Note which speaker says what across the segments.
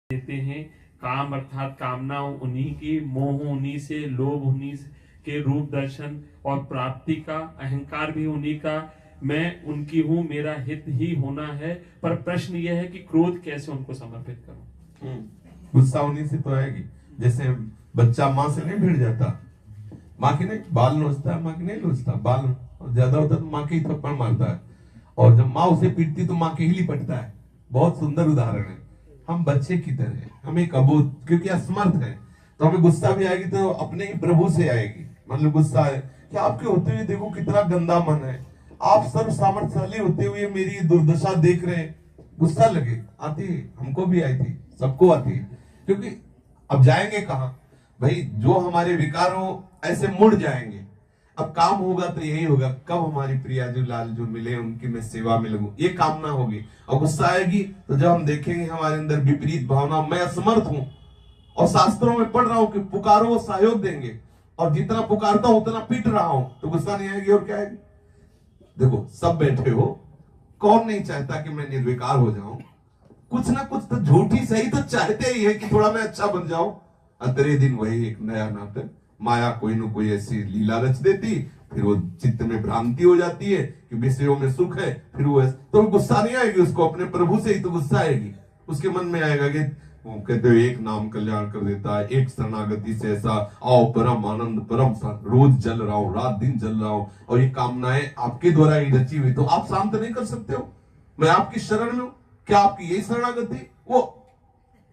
Speaker 1: देते हैं। काम अर्थात कामनाओं उन्हीं की, मोह उन्हीं से, लोभ उन्हीं के रूप दर्शन और प्राप्ति का, अहंकार भी उन्हीं का। मैं उनकी हूं, मेरा हित ही होना है। पर प्रश्न यह है कि क्रोध कैसे उनको समर्पित करूं।
Speaker 2: गुस्सा उन्हीं से तो आएगी। जैसे बच्चा माँ से नहीं भिड़ जाता, माँ की नहीं बाल नोचता है, माँ की नहीं नोचता बाल, ज्यादा होता तो माँ के ही थप्पड़ मारता है, और जब माँ उसे पीटती तो माँ के ही लिपटता है। बहुत सुंदर उदाहरण है। हम बच्चे की तरह, हम एक अबोध, क्योंकि असमर्थ है, तो हमें गुस्सा भी आएगी तो अपने ही प्रभु से आएगी। मतलब गुस्सा है कि आपके होते हुए देखो कितना गंदा मन है, आप सर्व सामर्थ्यशाली होते हुए मेरी दुर्दशा देख रहे हैं। गुस्सा लगे, आती है, हमको भी आई थी, सबको आती है, क्योंकि अब जाएंगे कहां भाई। जो हमारे विकार हो ऐसे मुड़ जाएंगे। अब काम होगा तो यही होगा, कब हमारी प्रिया जो लाल जो मिले उनकी मैं सेवा में लगूं, ये कामना होगी। और गुस्सा आएगी तो जब हम देखेंगे हमारे अंदर विपरीत भावना, मैं असमर्थ हूं, और शास्त्रों में पढ़ रहा हूं कि पुकारो वो सहयोग देंगे, और जितना पुकारता हूं उतना पीट रहा हूं, तो गुस्सा नहीं आएगी और क्या आएगी। देखो सब बैठे हो, कौन नहीं चाहता कि मैं निर्विकार हो जाऊं। कुछ ना कुछ तो झूठी सही तो चाहते ही है कि थोड़ा मैं अच्छा बन जाऊं। अतरे दिन वही एक नया नाटक, माया कोई न कोई ऐसी लीला रच देती, फिर वो चित्त में भ्रांति हो जाती है कि विषयों में सुख है, फिर वो तो गुस्सा नहीं आएगी उसको, अपने प्रभु से ही तो गुस्सा आएगी। उसके मन में आएगा कि वो कहते हो एक नाम कल्याण कर देता है, एक शरणागति से ऐसा आओ परम आनंद परम रोज जल रहा हूं, रात दिन जल रहा हूं, और ये कामनाएं आपके द्वारा ही रची हुई, तो आप शांत नहीं कर सकते हो। मैं आपकी शरण में हूं, क्या आपकी यही शरणागति? वो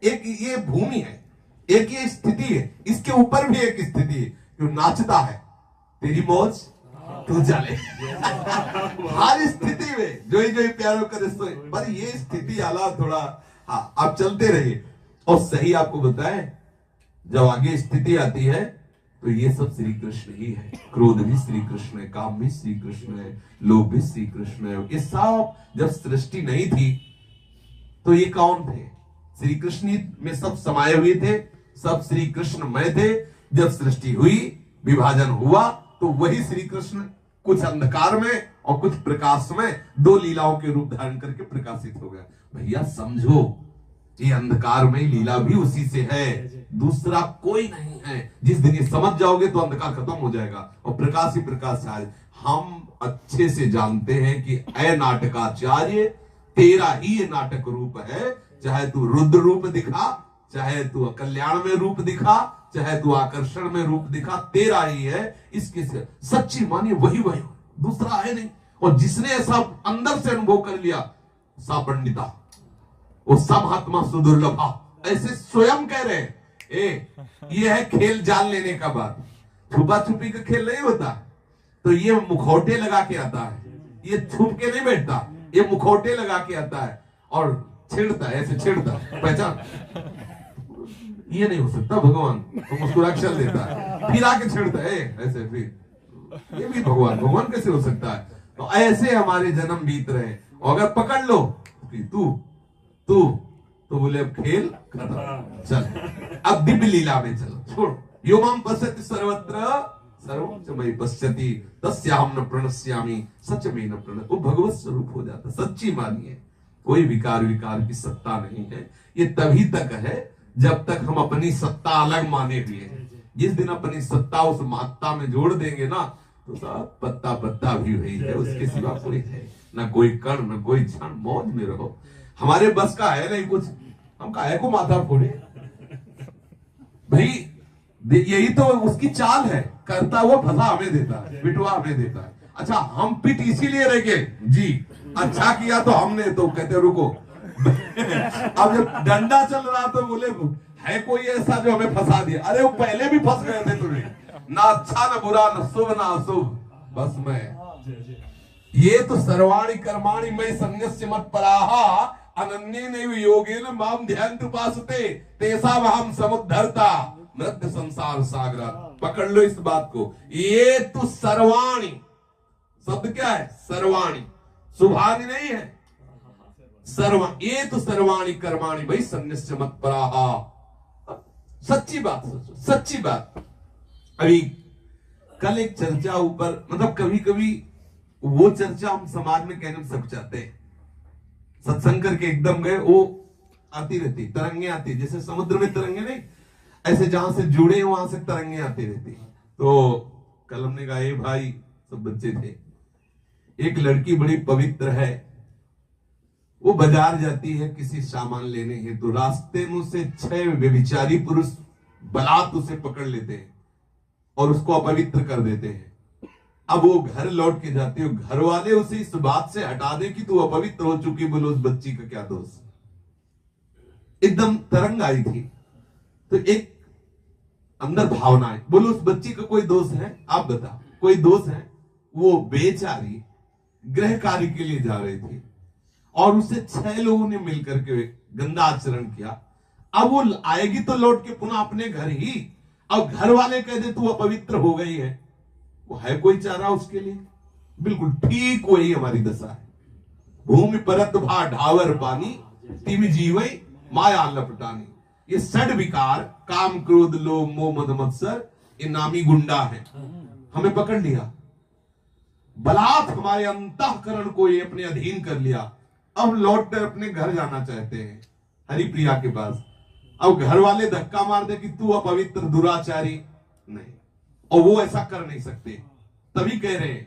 Speaker 2: एक ये भूमि है, एक ये स्थिति है, इसके ऊपर भी एक स्थिति है जो नाचता है, तेरी मौज तू चले। हर स्थिति में जो ही प्यारो करे सोए, पर ये स्थिति आला थोड़ा, हाँ आप चलते रहिए। और सही आपको बताएं, जब आगे स्थिति आती है तो ये सब श्री कृष्ण ही है। क्रोध भी श्री कृष्ण है, काम भी श्री कृष्ण है, लोभ भी श्री कृष्ण है। ये सब जब सृष्टि नहीं थी तो ये कौन थे? श्री कृष्ण में सब समाये हुए थे, सब श्री कृष्ण मय थे। जब सृष्टि हुई, विभाजन हुआ, तो वही श्री कृष्ण कुछ अंधकार में और कुछ प्रकाश में दो लीलाओं के रूप धारण करके प्रकाशित हो गया। भैया समझो, ये अंधकार में लीला भी उसी से है, दूसरा कोई नहीं है। जिस दिन ये समझ जाओगे तो अंधकार खत्म हो जाएगा और प्रकाश ही प्रकाश है। हम अच्छे से जानते हैं कि ऐ नाटकाचार्य, तेरा ही ये नाटक रूप है। चाहे तू रुद्र रूप दिखा, चाहे तू कल्याण में रूप दिखा, चाहे तू आकर्षण में रूप दिखा, तेरा ही है। इसके से सच्ची मानिए वही वही, दूसरा है नहीं। और जिसने ऐसा अंदर से अनुभव कर लिया, सा पंडिता, वो सब आत्मा सुदुर्लभा, ऐसे स्वयं कह रहे हैं। ये है खेल जान लेने का बात। छुपा छुपी का खेल नहीं होता, तो ये मुखौटे लगा के आता है, ये छुप के नहीं बैठता, ये मुखौटे लगा के आता है और छेड़ता है, ऐसे छेड़ता है, पहचान। ये नहीं हो सकता, भगवान तो मुस्कुराक्षर देता है, फिर आके छेड़ता है ऐसे, फिर ये भी भगवान, भगवान कैसे हो सकता है? तो ऐसे हमारे जन्म बीत रहे। और अगर पकड़ लो कि तू तू तो बोले अब खेल खत्म, चल अब दिव्य लीला में चलो, छोड़ो। यो माम पश्यति सर्वत्र सर्वं च मयि पश्यति तस्याहं न प्रणश्यामि सच में न प्रण। वो भगवत स्वरूप हो जाता। सच्ची मानिए, कोई विकार की सत्ता नहीं है। ये तभी तक है जब तक हम अपनी सत्ता अलग माने हुए हैं। जिस दिन अपनी सत्ता उस महत्ता में जोड़ देंगे ना, तो सब पत्ता पत्ता भी वही है, उसके सिवा कोई है ना, कोई कण न कोई क्षण। मौज में रहो, हमारे बस का है नहीं कुछ, हम काहे को माथा फोड़े भाई। यही तो उसकी चाल है, करता हुआ फंसा हमें देता है, पिटवा हमें देता है। अच्छा हम पिट इसीलिए रह गए जी, अच्छा किया तो हमने, तो कहते रुको। अब जब डंडा चल रहा तो बोले है कोई ऐसा जो हमें फंसा दिया। अरे वो पहले भी फंस गए थे तुम्हें, ना अच्छा ना बुरा, ना शुभ ना अशुभ, बस मैं। ये तो सर्वाणि कर्माणि मयि सन्न्यस्य मत्पराहा अनन्येनैव योगेन माम ध्यायन्ति उपासते तेषामहं समुद्धर्ता मृत्य संसार सागर। पकड़ लो इस बात को। ये तो सर्वाणि शब्द क्या है? सर्वाणि, शुभानि नहीं है, सर्व। ये तो सर्वाणि कर्माणि भाई सन्न्यस्य मत्पराहा। सच्ची बात, सच्ची बात। अभी कल एक चर्चा ऊपर, मतलब कभी कभी वो चर्चा हम समाज में कहने में सब चाहते हैं। सत्संग करके एकदम गए, वो आती रहती, तरंगे आती, जैसे समुद्र में तरंगे नहीं, ऐसे जहां से जुड़े हैं वहां से तरंगे आती रहती। तो कल हमने कहा, ए भाई, सब बच्चे थे, एक लड़की बड़ी पवित्र है, वो बाजार जाती है किसी सामान लेने हेतु, तो रास्ते में उसे 6 व्यभिचारी पुरुष बलात् उसे पकड़ लेते हैं और उसको अपवित्र कर देते हैं। अब वो घर लौट के जाती है, घर वाले उसे इस बात से हटा दे कि तू अपवित्र हो चुकी, बोलो उस बच्ची का क्या दोष। एकदम तरंग आई थी, तो एक अंदर भावना है, बोलो उस बच्ची का कोई दोष है? आप बताओ, कोई दोष है? वो बेचारी गृह कार्य के लिए जा रही थी और उसे 6 लोगों ने मिलकर के गंदा आचरण किया। अब वो आएगी तो लौट के पुनः अपने घर ही, अब घर वाले कह दे तू अपवित्र हो गई है, वो है कोई चारा उसके लिए? बिल्कुल ठीक वही हमारी दशा है। भूमि परत भा ढावर पानी, तिम जीवई माया लपटानी। ये 6 विकार, काम क्रोध लोभ मोह मद मत्सर, ये नामी गुंडा है, हमें पकड़ लिया, बलात् हमारे अंतःकरण को ये अपने अधीन कर लिया। अब लौट कर अपने घर जाना चाहते हैं, हरिप्रिया के पास। अब घर वाले धक्का मार दे कि तू अपवित्र दुराचारी नहीं, और वो ऐसा कर नहीं सकते, तभी कह रहे हैं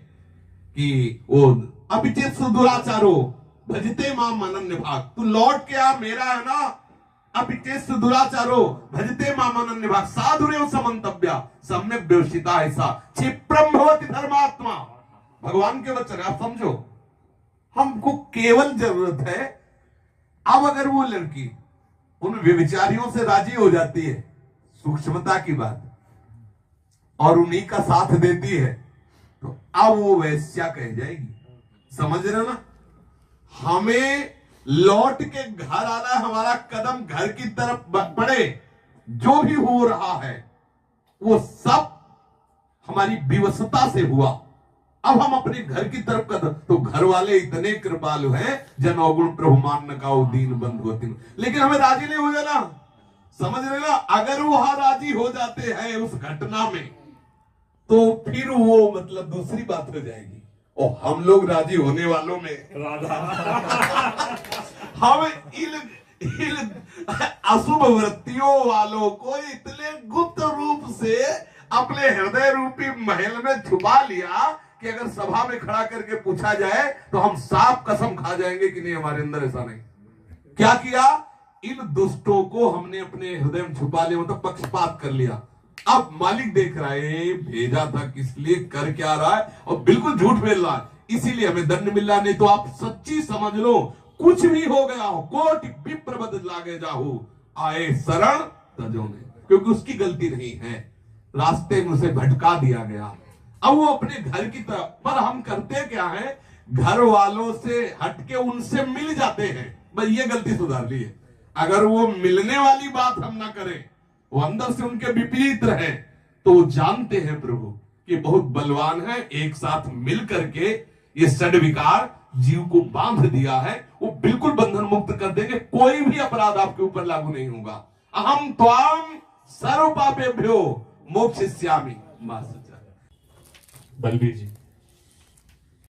Speaker 2: कि वो अपिचेत दुराचारो भजते माम अनन्य भाग। तू लौट के आ, मेरा है ना, अपिचेत दुराचारो भजते माम अनन्य भाग, साधुरेव समंतव्या सम्यक व्यवसिता ऐसा क्षिप्रम भवति धर्मात्मा। भगवान के वचन आप समझो, हमको केवल जरूरत है, अब अगर वो लड़की उन व्यभिचारियों से राजी हो जाती है, सूक्ष्मता की बात, और उन्हीं का साथ देती है, तो अब वो वैश्या कह जाएगी। समझ रहे ना? हमें लौट के घर आना है, हमारा कदम घर की तरफ बढ़े, जो भी हो रहा है वो सब हमारी विवशता से हुआ। अब हम अपने घर की तरफ कदम, तो घर वाले इतने कृपालु हैं, जन अवगुण प्रभु मान का दीन बंद होती, लेकिन हमें राजी नहीं हो जाना। समझ रहे ना? अगर वो राजी हो जाते हैं उस घटना में, तो फिर वो मतलब दूसरी बात हो जाएगी। और हम लोग राजी होने वालों में राधा हम इन अशुभ वृत्तियों वालों को इतने गुप्त रूप से अपने हृदय रूपी महल में छुपा लिया कि अगर सभा में खड़ा करके पूछा जाए तो हम साफ कसम खा जाएंगे कि नहीं, हमारे अंदर ऐसा नहीं। क्या किया? इन दुष्टों को हमने अपने हृदय में छुपा लिया, मतलब पक्षपात कर लिया। अब मालिक देख रहा है, भेजा था किस लिए, कर क्या रहा है, और बिल्कुल झूठ बोल रहा है, इसीलिए हमें दंड मिल रहा। नहीं तो आप सच्ची समझ लो, कुछ भी हो गया हो, कोटि विप्र बदल लागे जाहू, आए शरण तजोने, क्योंकि उसकी गलती नहीं है, रास्ते में उसे भटका दिया गया। अब वो अपने घर की तरफ, पर हम करते क्या है, घर वालों से हटके उनसे मिल जाते हैं। बस ये गलती सुधार ली है। अगर वो मिलने वाली बात हम ना करें, वो अंदर से उनके विपरीत रहे, तो वो जानते हैं प्रभु कि बहुत बलवान है, एक साथ मिल करके ये 6 विकार जीव को बांध दिया है, वो बिल्कुल बंधन मुक्त कर देंगे। कोई भी अपराध आपके ऊपर लागू नहीं होगा। अहम त्वाम सर्व पापेभ्यो मोक्षयिष्यामि।
Speaker 1: बलबीर जी,